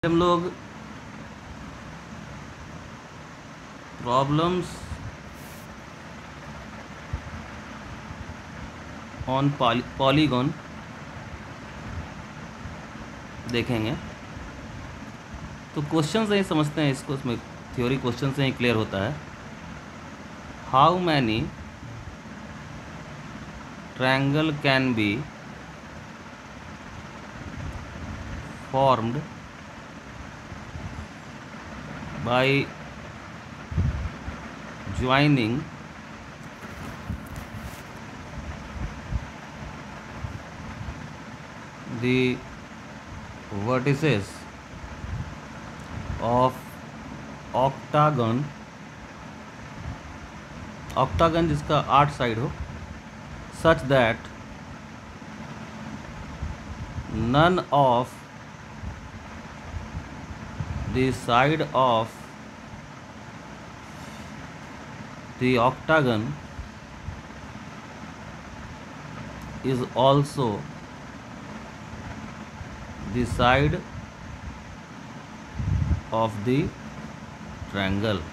हम लोग problems on polygon देखेंगे। तो क्वेश्चन से ही समझते हैं इसको, इसमें थ्योरी क्वेश्चन से ही क्लियर होता है। How many triangle can be formed by joining the vertices of octagon जिसका 8 साइड हो, such that none of the side of the octagon is also the side of the triangle।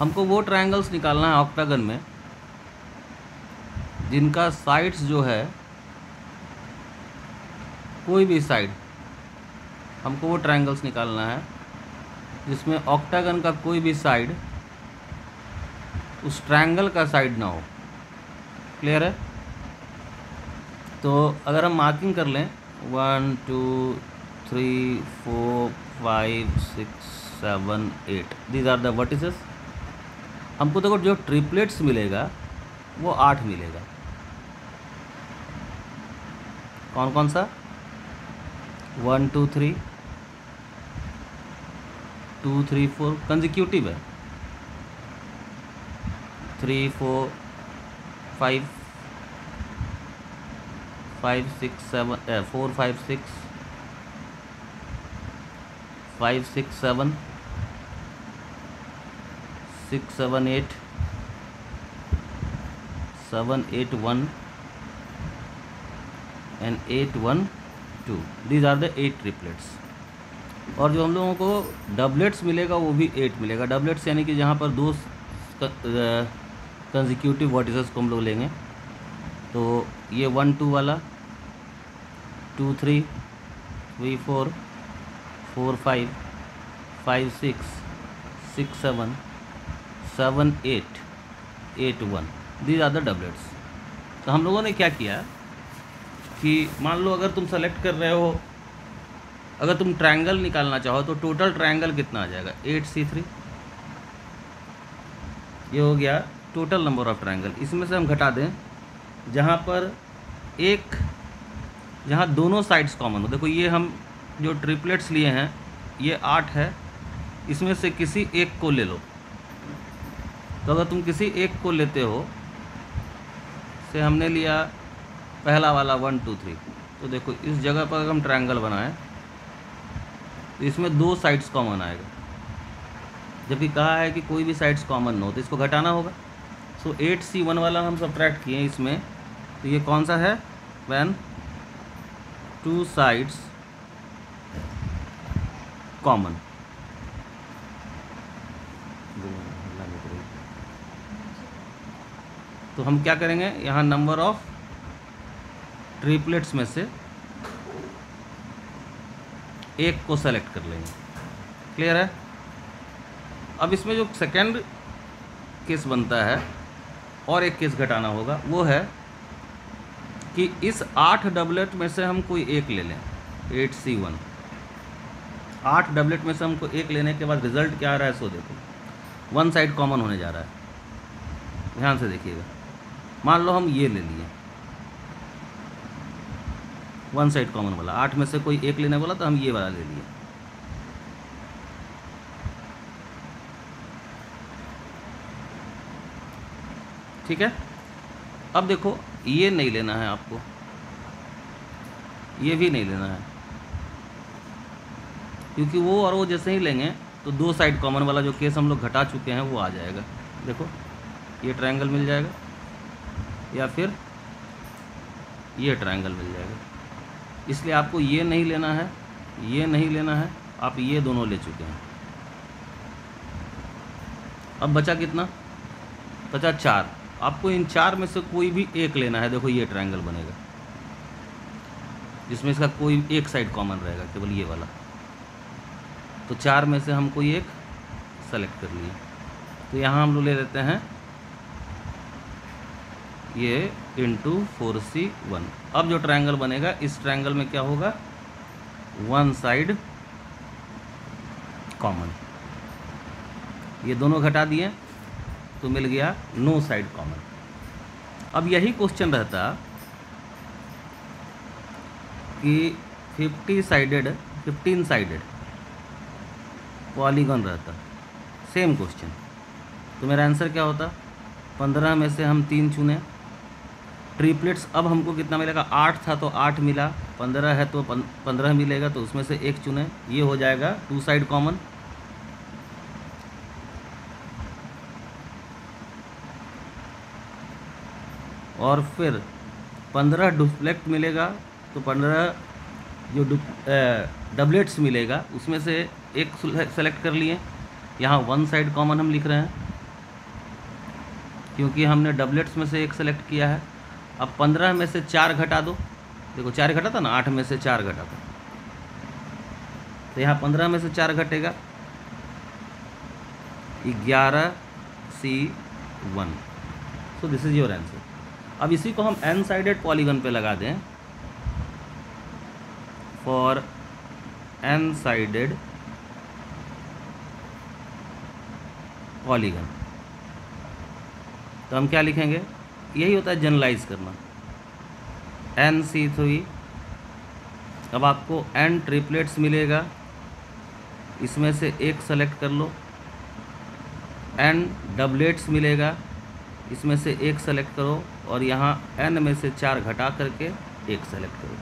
हमको वो triangles निकालना है octagon में जिनका sides जो है, कोई भी साइड, हमको वो ट्रायंगल्स निकालना है जिसमें ऑक्टागन का कोई भी साइड उस ट्रायंगल का साइड ना हो। क्लियर है? तो अगर हम मार्किंग कर लें 1 2 3 4 5 6 7 8, दीज आर द वर्टिसेस। हमको देखो जो ट्रिपलेट्स मिलेगा वो 8 मिलेगा। कौन कौन सा? 1 2 3 2 3 4 कंजिक्यूटिव है, 3 4 5 5 6 7 4 5 6 5 6 7 6 7 8 7 8 1 and 8 1 2, these are the 8 triplets. और जो हम लोगों को डबलेट्स मिलेगा वो भी 8 मिलेगा। डबलेट्स यानी कि जहाँ पर दो कंजिक्यूटिव वर्टिसेस को हम लोग लेंगे। तो ये 1 2 वाला 2 3 3 4 4 5 5 6 6 7 7 8 8 1, दीज आर द डबलेट्स। तो हम लोगों ने क्या किया कि मान लो अगर तुम सेलेक्ट कर रहे हो, अगर तुम ट्रायंगल निकालना चाहो तो टोटल ट्रायंगल कितना आ जाएगा? 8C3। ये हो गया टोटल नंबर ऑफ ट्रायंगल। इसमें से हम घटा दें जहाँ पर जहाँ दोनों साइड्स कॉमन हो। देखो ये हम जो ट्रिपलेट्स लिए हैं ये 8 है, इसमें से किसी एक को ले लो। तो अगर तुम किसी एक को लेते हो, से हमने लिया पहला वाला 1 2 3, तो देखो इस जगह पर अगर हम ट्रायंगल बनाएं तो इसमें 2 साइड्स कॉमन आएगा, जबकि कहा है कि कोई भी साइड्स कॉमन न हो, तो इसको घटाना होगा। सो 8C1 वाला हम सब्ट्रैक्ट किए इसमें, तो ये कौन सा है? When 2 sides common. तो हम क्या करेंगे, यहाँ नंबर ऑफ ट्रिपलेट्स में से एक को सेलेक्ट कर लेंगे। क्लियर है? अब इसमें जो सेकंड केस बनता है और एक केस घटाना होगा, वो है कि इस 8 डबलेट में से हम कोई एक ले लें। 8C1 8 डबलेट में से हमको एक लेने के बाद रिजल्ट क्या आ रहा है सो देखो, 1 साइड कॉमन होने जा रहा है। ध्यान से देखिएगा, मान लो हम ये ले लिए 1 साइड कॉमन वाला, 8 में से कोई एक लेने वाला, तो हम ये वाला ले लिए। ठीक है? अब देखो ये नहीं लेना है आपको, ये भी नहीं लेना है, क्योंकि वो और वो जैसे ही लेंगे तो 2 साइड कॉमन वाला जो केस हम लोग घटा चुके हैं वो आ जाएगा। देखो ये ट्रायंगल मिल जाएगा या फिर ये ट्रायंगल मिल जाएगा। इसलिए आपको ये नहीं लेना है ये नहीं लेना है, आप ये दोनों ले चुके हैं। अब बचा कितना? बचा 4। आपको इन 4 में से कोई भी एक लेना है। देखो ये ट्रायंगल बनेगा जिसमें इसका कोई एक साइड कॉमन रहेगा, केवल ये वाला। तो 4 में से हम कोई एक सेलेक्ट कर लिए। तो यहाँ हम लोग ले लेते हैं ये इंटू 4C1। अब जो ट्रायंगल बनेगा, इस ट्रायंगल में क्या होगा? One side common. ये दोनों घटा दिए तो मिल गया नो साइड कॉमन। अब यही क्वेश्चन रहता कि 15 साइडेड पॉलीगॉन रहता, सेम क्वेश्चन, तो मेरा आंसर क्या होता? 15 में से हम 3 चुने। ट्रिपलेट्स अब हमको कितना मिलेगा? 8 था तो 8 मिला, 15 है तो 15 मिलेगा, तो उसमें से एक चुने, ये हो जाएगा 2 साइड कॉमन। और फिर 15 डुप्लेक्ट मिलेगा, तो 15 जो डबलेट्स मिलेगा उसमें से एक सेलेक्ट कर लिए। यहाँ 1 साइड कॉमन हम लिख रहे हैं क्योंकि हमने डबलेट्स में से एक सेलेक्ट किया है। अब 15 में से 4 घटा दो। देखो 4 घटा था ना, 8 में से 4 घटा था, तो यहाँ 15 में से 4 घटेगा 11C1। So this is your answer. अब इसी को हम n साइडेड पॉलीगन पे लगा दें। फॉर n साइडेड पॉलीगन तो हम क्या लिखेंगे? यही होता है जनरलाइज करना, NC3। अब आपको n ट्रिपलेट्स मिलेगा, इसमें से एक सेलेक्ट कर लो। n डबलेट्स मिलेगा, इसमें से एक सेलेक्ट करो, और यहाँ n में से 4 घटा करके एक सेलेक्ट करो।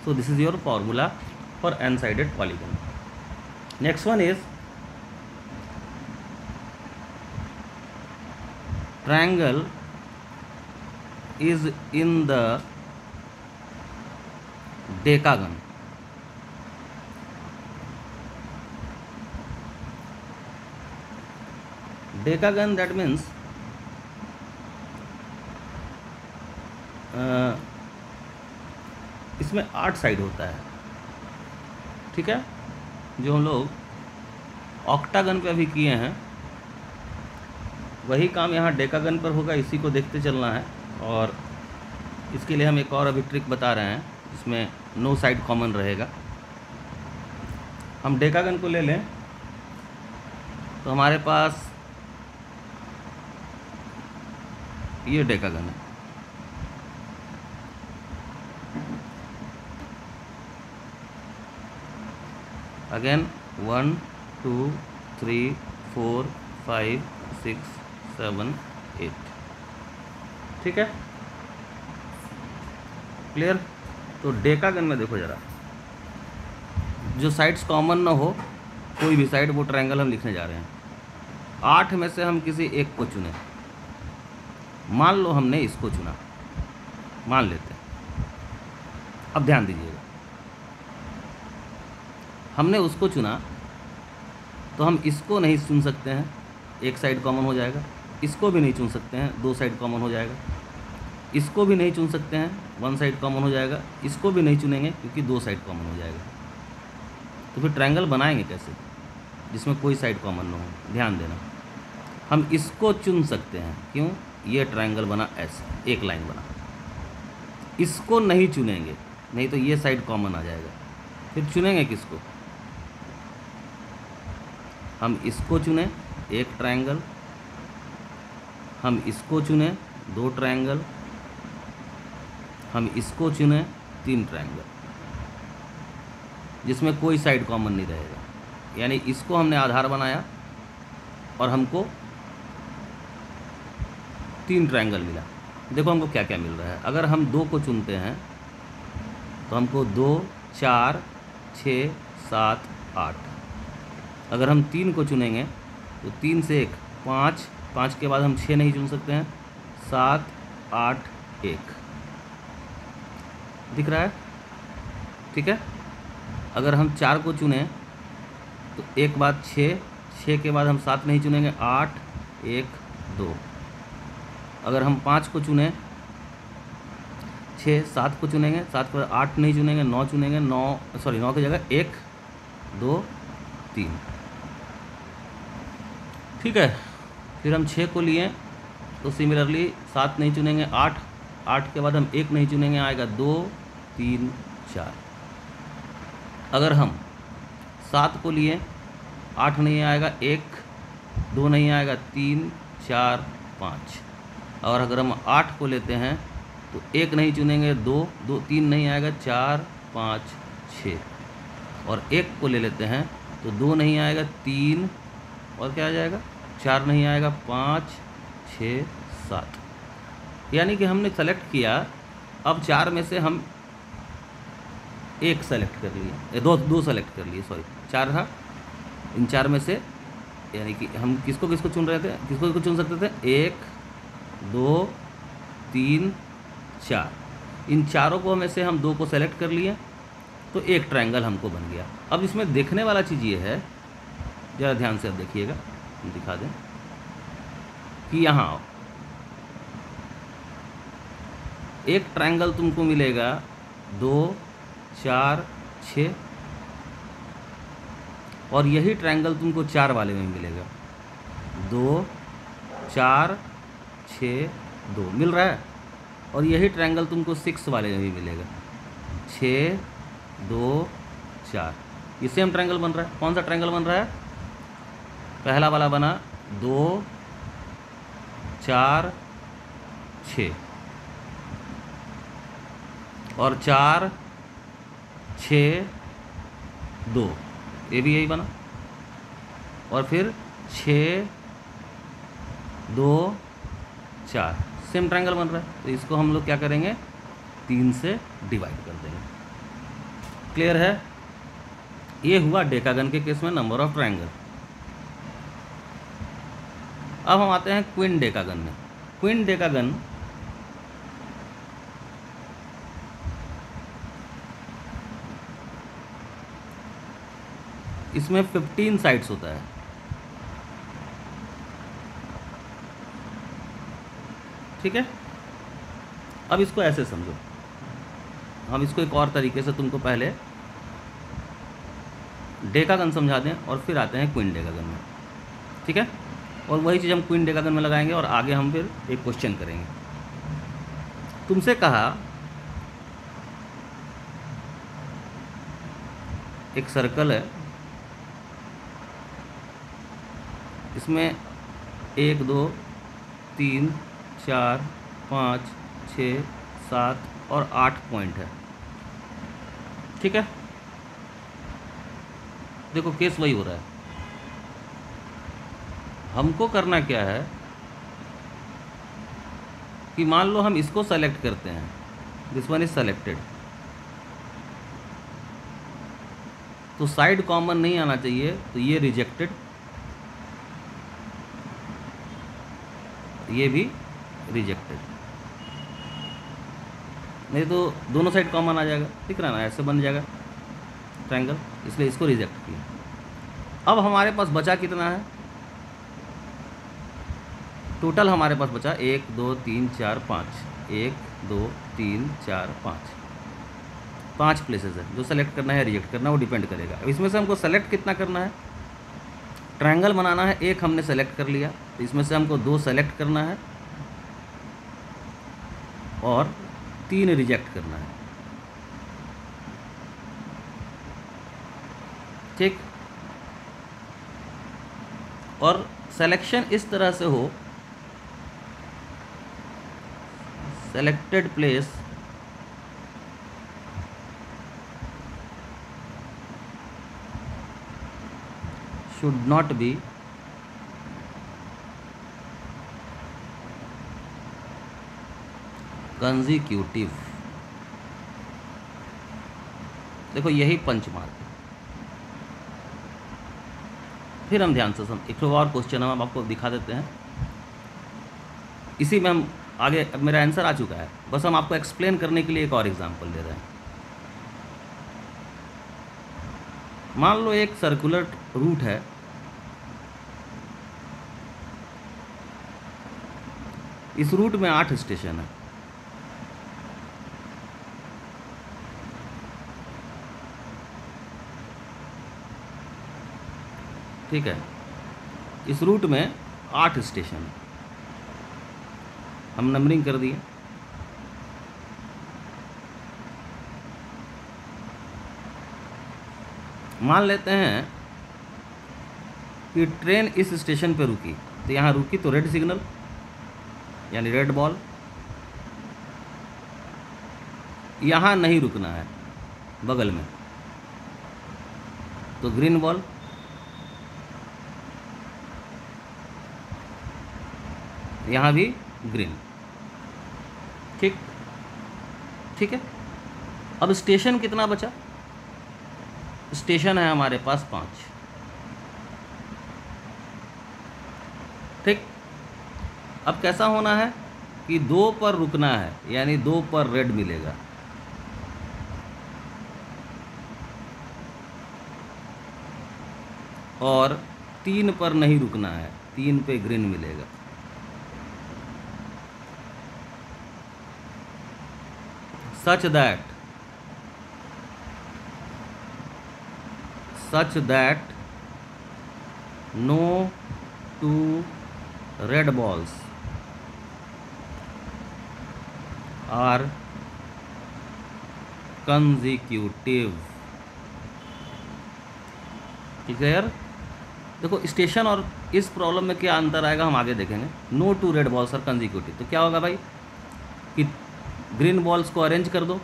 So this is your formula for n sided polygon. Next one is triangle is in the decagon. Decagon, that means इसमें 8 साइड होता है, ठीक है। जो हम लोग ऑक्टागन पे अभी किए हैं वही काम यहाँ डेकागन पर होगा। इसी को देखते चलना है, और इसके लिए हम एक और अभी ट्रिक बता रहे हैं जिसमें नो साइड कॉमन रहेगा। हम डेकागन को ले लें तो हमारे पास ये डेकागन है। अगेन 1 2 3 4 5 6 7 8, ठीक है, क्लियर। तो डेकागन में देखो जरा, जो साइड्स कॉमन ना हो कोई भी साइड, वो ट्रायंगल हम लिखने जा रहे हैं। 8 में से हम किसी एक को चुने। मान लो हमने इसको चुना, मान लेते हैं। अब ध्यान दीजिएगा, हमने उसको चुना तो हम इसको नहीं चुन सकते हैं, एक साइड कॉमन हो जाएगा। इसको भी नहीं चुन सकते हैं, 2 साइड कॉमन हो जाएगा। इसको भी नहीं चुन सकते हैं, 1 साइड कॉमन हो जाएगा। इसको भी नहीं चुनेंगे क्योंकि 2 साइड कॉमन हो जाएगा। तो फिर ट्रायंगल बनाएंगे कैसे जिसमें कोई साइड कॉमन ना हो? ध्यान देना, हम इसको चुन सकते हैं। क्यों? ये ट्रायंगल बना ऐसे, एक लाइन बना। इसको नहीं चुनेंगे, नहीं तो ये साइड कॉमन आ जाएगा। फिर चुनेंगे किसको? हम इसको चुने, एक ट्रायंगल। हम इसको चुने, 2 ट्रायंगल। हम इसको चुने, 3 ट्रायंगल, जिसमें कोई साइड कॉमन नहीं रहेगा। यानी इसको हमने आधार बनाया और हमको 3 ट्रायंगल मिला। देखो हमको क्या क्या मिल रहा है। अगर हम 2 को चुनते हैं तो हमको 2 4 6 7 8। अगर हम 3 को चुनेंगे तो 3 से 1 5, 5 के बाद हम 6 नहीं चुन सकते हैं, 7 8 1। दिख रहा है? ठीक है। अगर हम 4 को चुने तो एक बाद 6, 6 के बाद हम 7 नहीं चुनेंगे, 8, 1, 2। अगर हम 5 को चुने, 6, 7 को चुनेंगे, 7 के बाद 8 नहीं चुनेंगे, 9 चुनेंगे, 9 की जगह 1, 2, 3। ठीक है। फिर हम 6 को लिए तो सिमिलरली 7 नहीं चुनेंगे, 8, 8 के बाद हम 1 नहीं चुनेंगे, आएगा 2, 3, 4। अगर हम 7 को लिए, 8 नहीं आएगा, 1, 2 नहीं आएगा, 3, 4, 5। और अगर हम 8 को लेते हैं तो 1 नहीं चुनेंगे, 2, 3 नहीं आएगा, 4, 5, 6। और 1 को ले लेते हैं तो 2 नहीं आएगा, 3, और क्या आ जाएगा, 4 नहीं आएगा, 5, 6, 7। यानी कि हमने सेलेक्ट किया। अब 4 में से हम 1 सेलेक्ट कर लिए, 2 सेलेक्ट कर लिए, सॉरी 4 था। इन 4 में से यानी कि हम किसको किसको चुन रहे थे, किसको किसको चुन सकते थे, 1, 2, 3, 4। इन चारों को में से हम 2 को सेलेक्ट कर लिए तो एक ट्रायंगल हमको बन गया। अब इसमें देखने वाला चीज़ ये है, ज़रा ध्यान से अब देखिएगा, हम दिखा दें कि यहाँ एक ट्रायंगल तुमको मिलेगा 2, 4, 6, और यही ट्रायंगल तुमको 4 वाले में मिलेगा, 2, 4, 6, 2 मिल रहा है। और यही ट्रायंगल तुमको 6 वाले में भी मिलेगा, 6, 2, 4। ये सेम ट्रायंगल बन रहा है। कौन सा ट्रायंगल बन रहा है, पहला वाला बना 2, 4, 6, और 4, 6, 2, ये भी यही बना। और फिर 6, 2, 4 सेम ट्रायंगल बन रहा है। तो इसको हम लोग क्या करेंगे, 3 से डिवाइड कर देंगे। क्लियर है। ये हुआ डेकागन के केस में नंबर ऑफ ट्रायंगल। अब हम आते हैं क्वीन डेकागन में। क्वीन डेकागन इसमें 15 साइड्स होता है। ठीक है। अब इसको ऐसे समझो, हम इसको एक और तरीके से तुमको पहले डेकागन समझा दें और फिर आते हैं क्वीन डेकागन में। ठीक है। और वही चीज़ हम क्वीन डेकागन में लगाएंगे और आगे हम फिर एक क्वेश्चन करेंगे। तुमसे कहा एक सर्कल है, इसमें 1, 2, 3, 4, 5, 6, 7 और 8 पॉइंट है। ठीक है। देखो केस वही हो रहा है। हमको करना क्या है कि मान लो हम इसको सेलेक्ट करते हैं, दिस वन इज सेलेक्टेड, तो साइड कॉमन नहीं आना चाहिए, तो ये रिजेक्टेड, ये भी रिजेक्टेड, नहीं तो दोनों साइड कॉमन आ जाएगा। दिख रहा है ना, ऐसे बन जाएगा ट्रायंगल, इसलिए इसको रिजेक्ट किया। अब हमारे पास बचा कितना है, टोटल हमारे पास बचा 1, 2, 3, 4, 5, 1, 2, 3, 4, 5 प्लेसेस है। जो सेलेक्ट करना है रिजेक्ट करना वो डिपेंड करेगा। इसमें से हमको सेलेक्ट कितना करना है, ट्रायंगल बनाना है, 1 हमने सेलेक्ट कर लिया, तो इसमें से हमको 2 सेलेक्ट करना है और 3 रिजेक्ट करना है। ठीक। और सिलेक्शन इस तरह से हो, selected place should not be consecutive। देखो यही पंच मार्क है। फिर हम ध्यान से एक और क्वेश्चन हम आपको दिखा देते हैं, इसी में हम आगे, अब मेरा आंसर आ चुका है, बस हम आपको एक्सप्लेन करने के लिए एक और एग्जांपल दे रहे हैं। मान लो एक सर्कुलर रूट है, इस रूट में 8 स्टेशन है। ठीक है, इस रूट में 8 स्टेशन है, हम नंबरिंग कर दिए। मान लेते हैं कि ट्रेन इस स्टेशन पे रुकी, तो यहाँ रुकी तो रेड सिग्नल यानी रेड बॉल, यहाँ नहीं रुकना है बगल में तो ग्रीन बॉल, यहाँ भी ग्रीन। ठीक ठीक है। अब स्टेशन कितना बचा? स्टेशन है हमारे पास 5। ठीक, अब कैसा होना है कि 2 पर रुकना है, यानी 2 पर रेड मिलेगा, और 3 पर नहीं रुकना है, 3 पे ग्रीन मिलेगा। such that no 2 red balls are consecutive। ठीक है यार, देखो स्टेशन और इस प्रॉब्लम में क्या अंतर आएगा हम आगे देखेंगे। No 2 red balls are consecutive, तो क्या होगा भाई कि ग्रीन बॉल्स को अरेंज कर दो,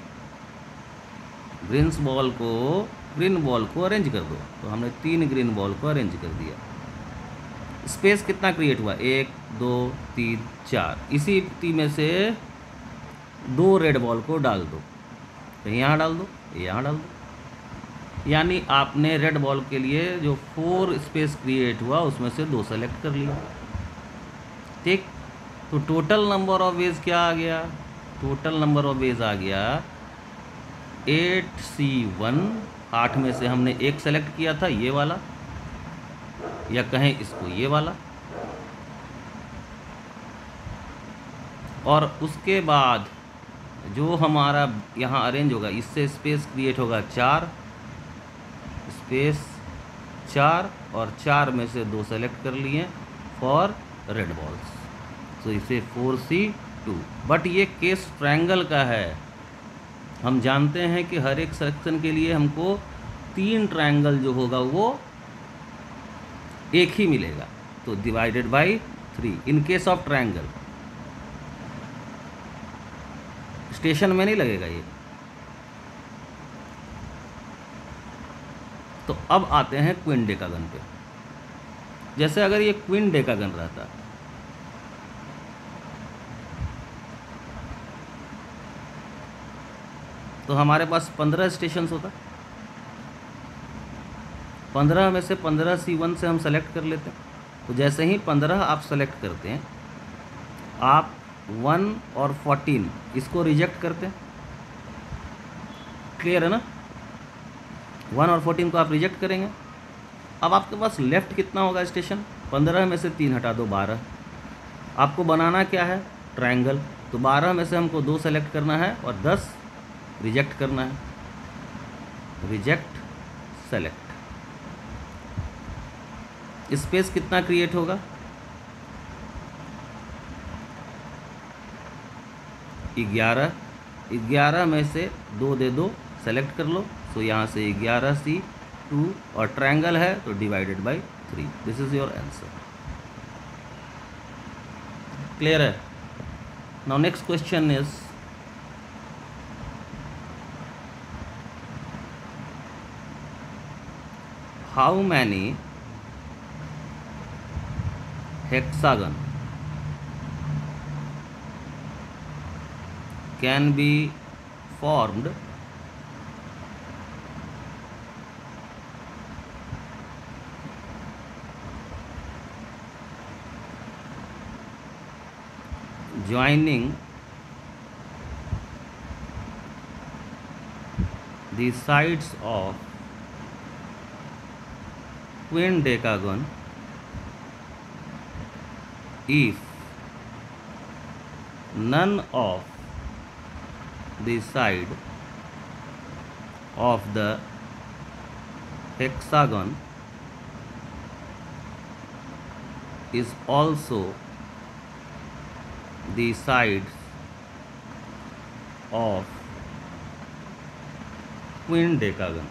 ग्रीन बॉल को अरेंज कर दो, तो हमने 3 ग्रीन बॉल को अरेंज कर दिया। स्पेस कितना क्रिएट हुआ? 1 2 3 4, इसी में से 2 रेड बॉल को डाल दो, कहीं यहाँ डाल दो, यहाँ डाल दो, यानी आपने रेड बॉल के लिए जो 4 स्पेस क्रिएट हुआ उसमें से 2 सेलेक्ट कर लिया। ठीक, तो टोटल नंबर ऑफ वेज क्या आ गया? टोटल नंबर ऑफ वेज आ गया 8C1। 8 में से हमने 1 सेलेक्ट किया था, ये वाला, या कहें इसको ये वाला, और उसके बाद जो हमारा यहाँ अरेंज होगा इससे स्पेस क्रिएट होगा 4 स्पेस 4, और 4 में से 2 सेलेक्ट कर लिए फॉर रेड बॉल्स, तो इसे 4C2। बट ये केस ट्रायंगल का है, हम जानते हैं कि हर एक सेक्शन के लिए हमको 3 ट्रायंगल जो होगा वो एक ही मिलेगा, तो divided by 3 in case of triangle. Station में नहीं लगेगा ये। तो अब आते हैं क्वीन डेकागन पे। जैसे अगर ये क्वीन डेकागन रहता तो हमारे पास 15 स्टेशन होता, 15 में से 15C1 से हम सेलेक्ट कर लेते हैं। तो जैसे ही 15 आप सेलेक्ट करते हैं, आप 1 और 14 इसको रिजेक्ट करते हैं। क्लियर है ना? 1 और 14 को आप रिजेक्ट करेंगे। अब आपके पास लेफ्ट कितना होगा स्टेशन? 15 में से 3 हटा दो, 12। आपको बनाना क्या है? ट्रायंगल। तो 12 में से हमको 2 सेलेक्ट करना है और 10 रिजेक्ट करना है। Reject select. स्पेस कितना क्रिएट होगा? 11 में से 2 दे दो, सेलेक्ट कर लो। सो यहाँ से 11C2, और ट्रायंगल है तो divided by 3। This is your answer. Clear है? Now next question is how many hexagon can be formed joining the sides of quindecagon if none of the side of the hexagon is also the sides of quindecagon।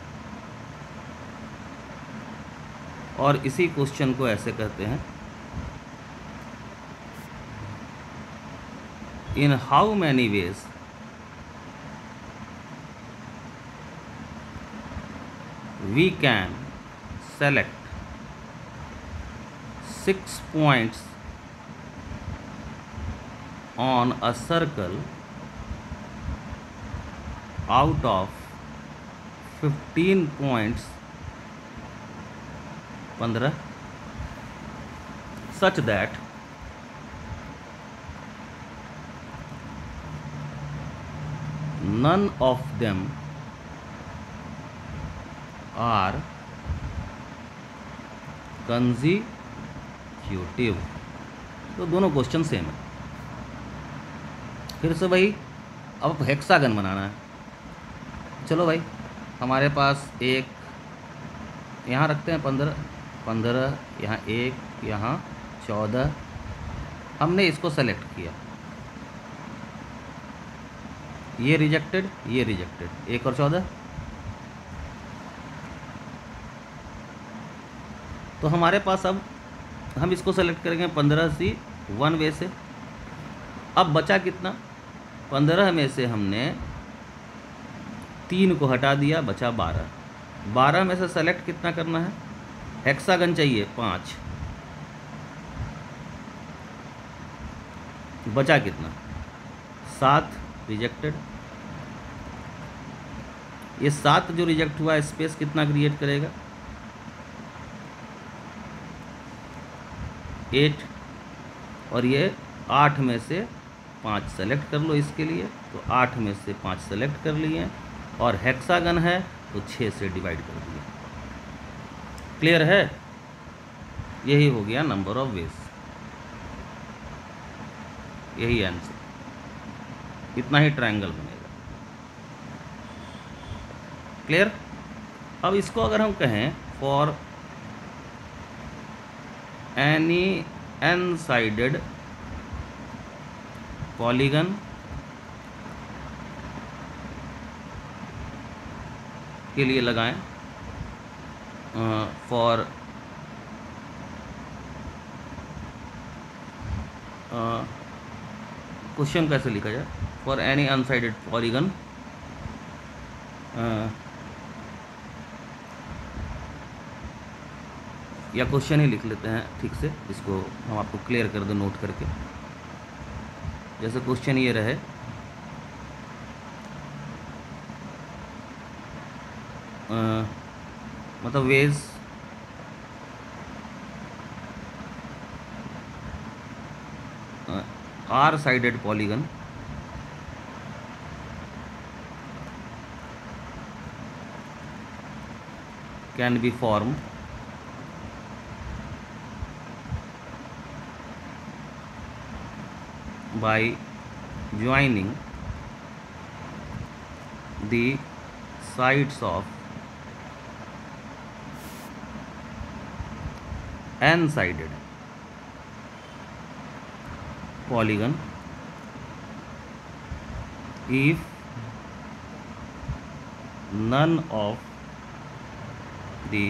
और इसी question को ऐसे कहते हैं, in how many ways we can select 6 points on a circle out of 15 points 15 such that none of them are consecutive। तो दोनों question same है। फिर से भाई अब हेक्सागन बनाना है। चलो भाई, हमारे पास एक यहाँ रखते हैं 15 15, यहाँ 1, यहाँ 14। हमने इसको सेलेक्ट किया, ये रिजेक्टेड, ये रिजेक्टेड, 1 और 14। तो हमारे पास अब हम इसको सेलेक्ट करेंगे 15C 1 वे से। अब बचा कितना? 15 में से हमने 3 को हटा दिया, बचा 12। 12 में से सेलेक्ट कितना करना है? हेक्सागन चाहिए 5, बचा कितना? 7, रिजेक्टेड। ये 7 जो रिजेक्ट हुआ स्पेस कितना क्रिएट करेगा? 8। और ये 8 में से 5 सेलेक्ट कर लो इसके लिए, तो 8 में से 5 सेलेक्ट कर लिए, और हेक्सागन है तो 6 से डिवाइड कर दिया। क्लियर है? यही हो गया नंबर ऑफ वेज, यही आंसर। इतना ही ट्रायंगल बनेगा। क्लियर? अब इसको अगर हम कहें for any n sided polygon के लिए लगाएं, फॉर क्वेश्चन कैसे लिखा जाए? फॉर एनी अनसाइडेड पॉलीगन या क्वेश्चन ही लिख लेते हैं ठीक से, इसको हम आपको क्लियर कर दो नोट करके। जैसे क्वेश्चन ये रहे, मतलब ways are sided polygon can be form by joining the sides of n-sided polygon if none of the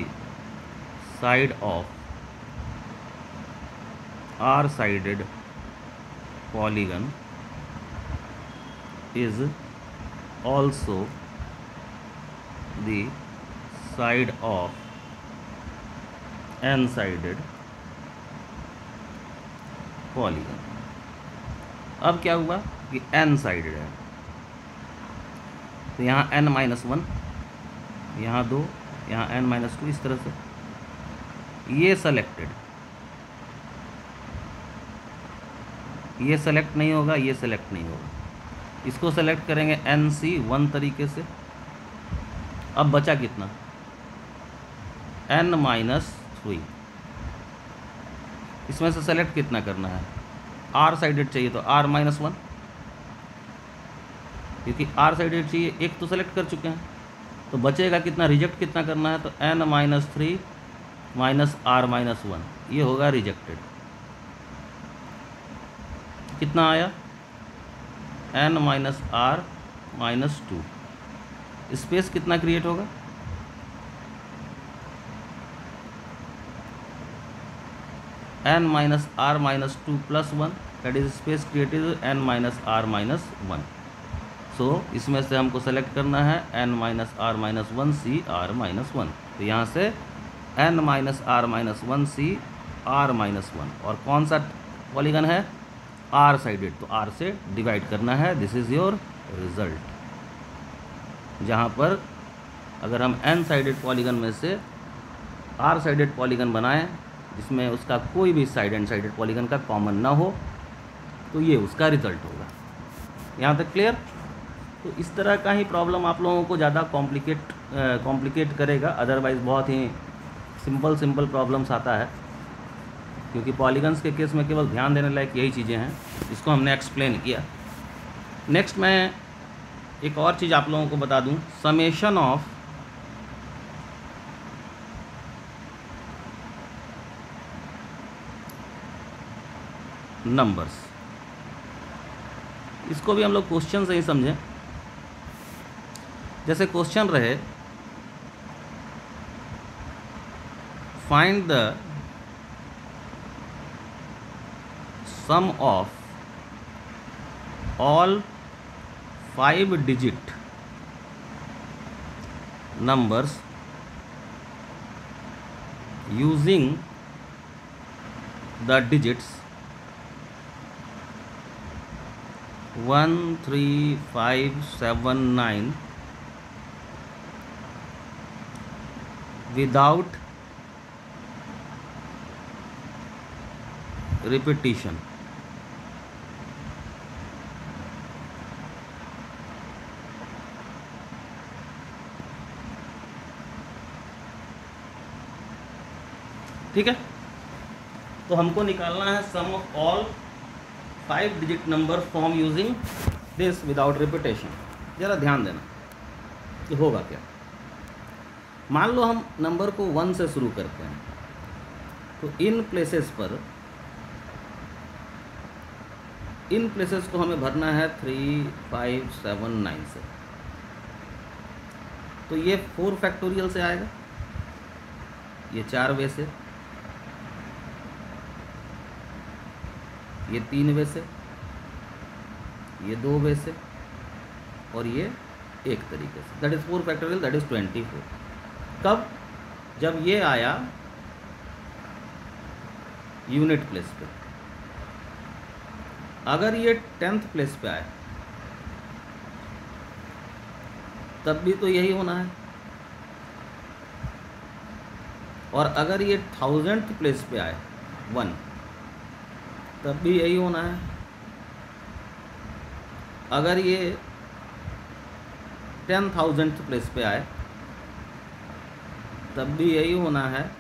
side of r-sided polygon is also the side of n-sided polygon। अब क्या हुआ कि n-sided है, तो यहाँ n-1, यहाँ 2, यहाँ n-2, इस तरह से ये सेलेक्टेड, ये सेलेक्ट नहीं होगा, ये सेलेक्ट नहीं होगा। इसको सेलेक्ट करेंगे NC1 तरीके से। अब बचा कितना? n-3 3। इसमें से सेलेक्ट कितना करना है, आर साइडेड चाहिए तो r माइनस 1, क्योंकि r साइडेड चाहिए, एक तो सेलेक्ट कर चुके हैं, तो बचेगा कितना, रिजेक्ट कितना करना है, तो n minus 3 minus r minus 1, ये होगा रिजेक्टेड। कितना आया, n minus r minus 2, space कितना क्रिएट होगा, n minus r minus 2 plus 1, that is space created n minus r minus 1। सो इसमें से हमको सेलेक्ट करना है n minus r minus 1 c r minus 1, तो यहाँ से n minus r minus 1 c r minus 1, और कौन सा पॉलीगन है, r साइडेड, तो r से डिवाइड करना है। This is your result. जहाँ पर अगर हम n साइडेड पॉलीगन में से r साइडेड पॉलीगन बनाएं जिसमें उसका कोई भी साइड एंड साइडेड पॉलीगन का कॉमन ना हो, तो ये उसका रिजल्ट होगा। यहाँ तक क्लियर। तो इस तरह का ही प्रॉब्लम आप लोगों को ज़्यादा कॉम्प्लिकेट करेगा, अदरवाइज़ बहुत ही सिंपल प्रॉब्लम्स आता है, क्योंकि पॉलीगन्स के केस में केवल ध्यान देने लायक यही चीज़ें हैं, इसको हमने एक्सप्लेन किया। नेक्स्ट मैं एक और चीज़ आप लोगों को बता दूं, समेशन ऑफ नंबर्स, इसको भी हम लोग क्वेश्चन से ही समझें। जैसे क्वेश्चन रहे, find the sum of all 5 digit numbers using the digits 1, 3, 5, 7, 9 without repetition. ठीक है, तो हमको निकालना है sum of all 5 digit number form using this without repetition. ज़रा ध्यान देना कि होगा क्या। मान लो हम नंबर को 1 से शुरू करते हैं, तो इन प्लेसेस को हमें भरना है 3, 5, 7, 9 से। तो ये 4 फैक्टोरियल से आएगा, ये 4 वे से, ये 3 वे से, ये 2 वे से, और ये एक तरीके से। That is 4 factorial, that is 24। कब? जब ये आया यूनिट प्लेस पे। अगर ये 10th प्लेस पे आए तब भी तो यही होना है, और अगर ये 1000th प्लेस पे आए 1, तब भी यही होना है। अगर ये 10,000th प्लेस पे आए तब भी यही होना है,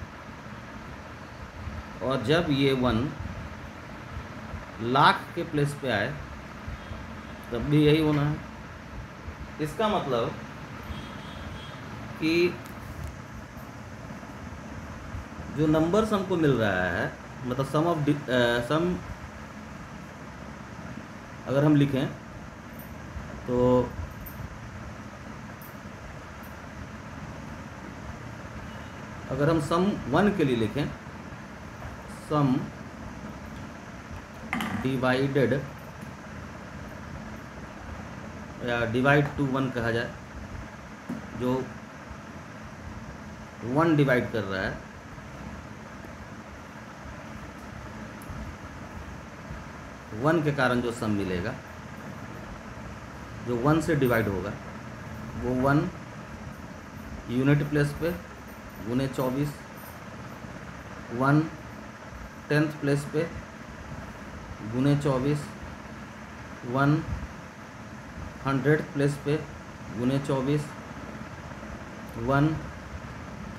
और जब ये 1 लाख के प्लेस पे आए तब भी यही होना है। इसका मतलब कि जो नंबर्स हमको मिल रहा है, मतलब सम अगर हम लिखें तो अगर हम सम 1 के लिए लिखें, सम डिवाइडेड या डिवाइड टू 1 कहा जाए, जो 1 डिवाइड कर रहा है, वन के कारण जो सम मिलेगा, जो 1 से डिवाइड होगा, वो 1 यूनिट प्लेस पे गुने 24, 1 10th प्लेस पे गुने 24, 1 100th प्लेस पे गुने 24, 1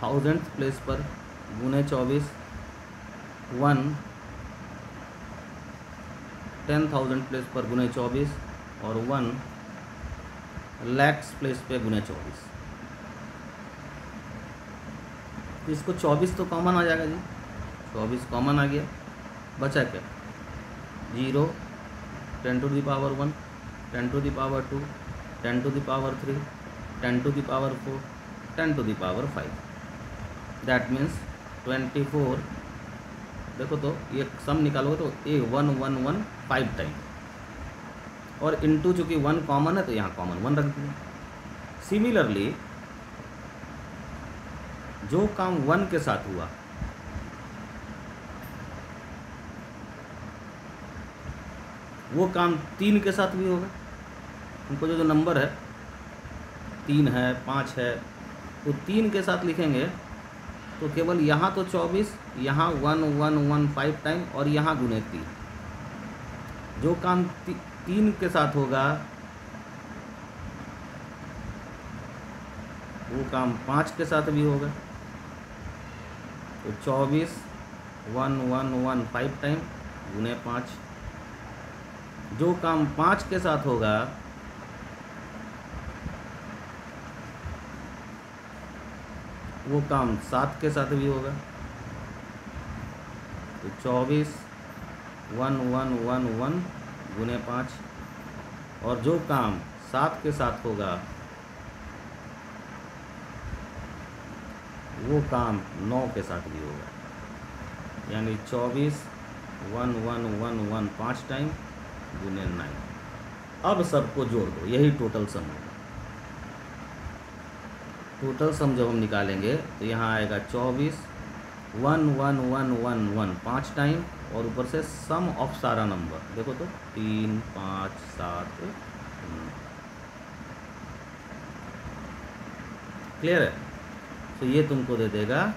1000th प्लेस पर गुने 24, 1 10,000 प्लेस पर गुने 24 और 1 lakhs प्लेस पे गुने 24। इसको 24 तो कॉमन आ जाएगा जी, 24 कॉमन आ गया, बचा क्या 0, 10 to the power 1, 10 to the power 2, 10 to the power 3, 10 to the power 4, 10 to the power 5, that means 24। देखो तो ये सम निकालोगे तो ए 1115 टाइम, और इनटू चूँकि 1 कॉमन है तो यहाँ कॉमन 1 रख दिया। सिमिलरली जो काम 1 के साथ हुआ वो काम 3 के साथ भी होगा। उनको जो नंबर है 3 है 5 है तो 3 के साथ लिखेंगे तो केवल यहाँ तो 24, यहाँ 1115 टाइम और यहाँ गुने 3। जो काम 3 के साथ होगा वो काम 5 के साथ भी होगा। तो 24 1115 टाइम गुने 5। जो काम 5 के साथ होगा वो काम 7 के साथ भी होगा। तो 24 1111 गुने 5, और जो काम 7 के साथ होगा वो काम 9 के साथ भी होगा, यानी 24 1111 5 टाइम गुने 9। अब सबको जोड़ दो, यही टोटल सम होगा। टोटल सम जब हम निकालेंगे तो यहाँ आएगा 24 1111 5 टाइम और ऊपर से सम ऑफ सारा नंबर देखो तो 3 5 7 9। क्लियर है? तो ये तुमको दे देगा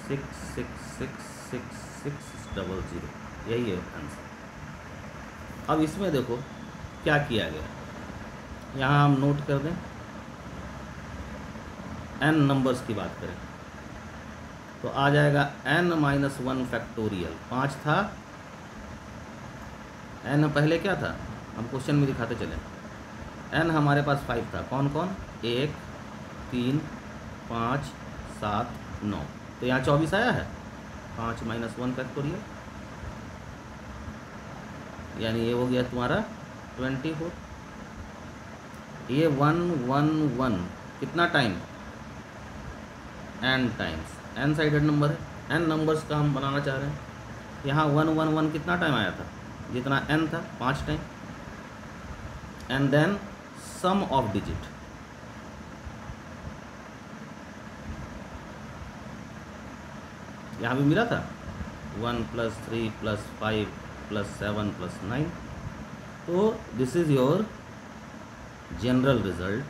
666600, यही है आंसर। अब इसमें देखो क्या किया गया, यहाँ हम नोट कर दें। n नंबर्स की बात करें तो आ जाएगा n-1 फैक्टोरियल। 5 था, n पहले क्या था हम क्वेश्चन में दिखाते चले। n हमारे पास 5 था, कौन कौन 1 3 5 7 9, तो यहाँ 24 आया है। 5-1 फैक्टोरियल यानी ये हो गया तुम्हारा 24। ये 111 कितना time n times, n sided number है, n नंबर्स का हम बनाना चाह रहे हैं। यहाँ 111 कितना टाइम आया था, जितना n था 5 time. And then sum of digit, यहाँ भी मिला था 1 + 3 + 5 + 7 + 9। तो this is your general result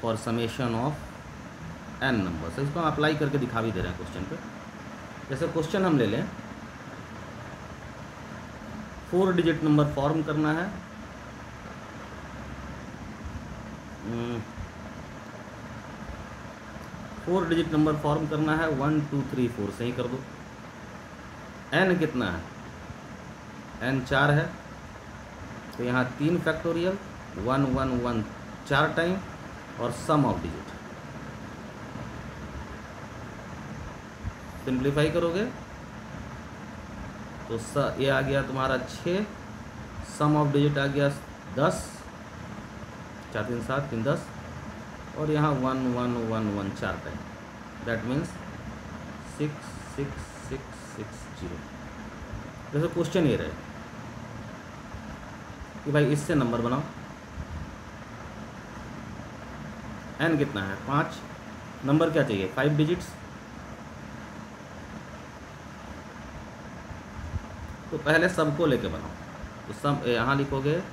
for summation of n number. इसको हम अप्लाई करके दिखा भी दे रहे हैं क्वेश्चन पे। जैसे क्वेश्चन हम ले लें, 4 डिजिट नंबर फॉर्म करना है। 4 डिजिट नंबर फॉर्म करना है 1 2 3 4 से ही कर दो। n कितना है, n 4 है, तो यहाँ 3 फैक्टोरियल 111 4 टाइम और सम ऑफ डिजिट। सिंप्लीफाई करोगे तो ये आ गया तुम्हारा 6, सम ऑफ डिजिट आ गया 10, 4 3 7 3 10, और यहाँ 1 1 1 1 4 टाइम, दैट मीन्स 6 6 6 6 0। जैसे क्वेश्चन ये रहे कि भाई इससे नंबर बनाओ। n कितना है 5, नंबर क्या चाहिए 5 डिजिट्स। तो पहले सबको लेके बनाओ, तो सब यहाँ लिखोगे,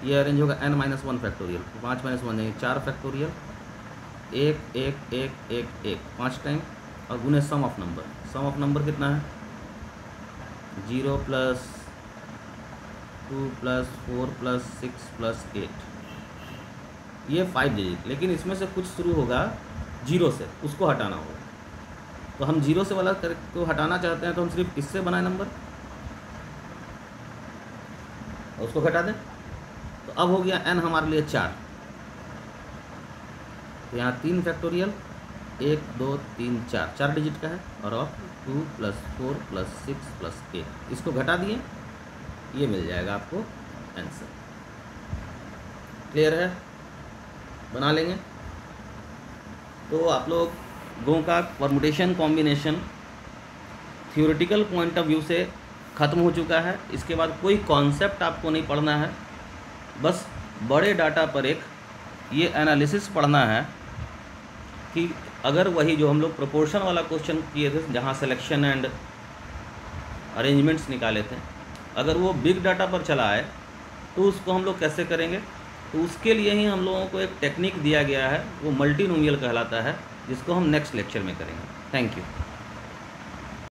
ये अरेंज होगा n-1 फैक्टोरियल, 5 - 1 यानी 4 फैक्टोरियल, 1 1 1 1 1 5 टाइम, और गुने sum of number. Sum of number कितना है 0 + 2 + 4 + 6 + 8, ये 5 डिजिट। लेकिन इसमें से कुछ शुरू होगा जीरो से, उसको हटाना होगा। तो हम जीरो से वाला को हटाना चाहते हैं, तो हम सिर्फ इससे बनाए नंबर और उसको घटा दें। तो अब हो गया n हमारे लिए 4। तो यहाँ 3 फैक्टोरियल 1 2 3 4 4 डिजिट का है, और अब 2 + 4 + 6 + 8 इसको घटा दिए, ये मिल जाएगा आपको आंसर। क्लियर है? बना लेंगे। तो आप लोगों का permutation combination theoretical point of view से ख़त्म हो चुका है। इसके बाद कोई कॉन्सेप्ट आपको नहीं पढ़ना है, बस बड़े डाटा पर एक ये एनालिसिस पढ़ना है कि अगर वही जो हम लोग प्रोपोर्शन वाला क्वेश्चन किए थे, जहाँ सिलेक्शन एंड अरेंजमेंट्स निकाले थे, अगर वो बिग डाटा पर चला है तो उसको हम लोग कैसे करेंगे। तो उसके लिए ही हम लोगों को एक टेक्निक दिया गया है, वो मल्टीनोमियल कहलाता है, जिसको हम नेक्स्ट लेक्चर में करेंगे। Thank you.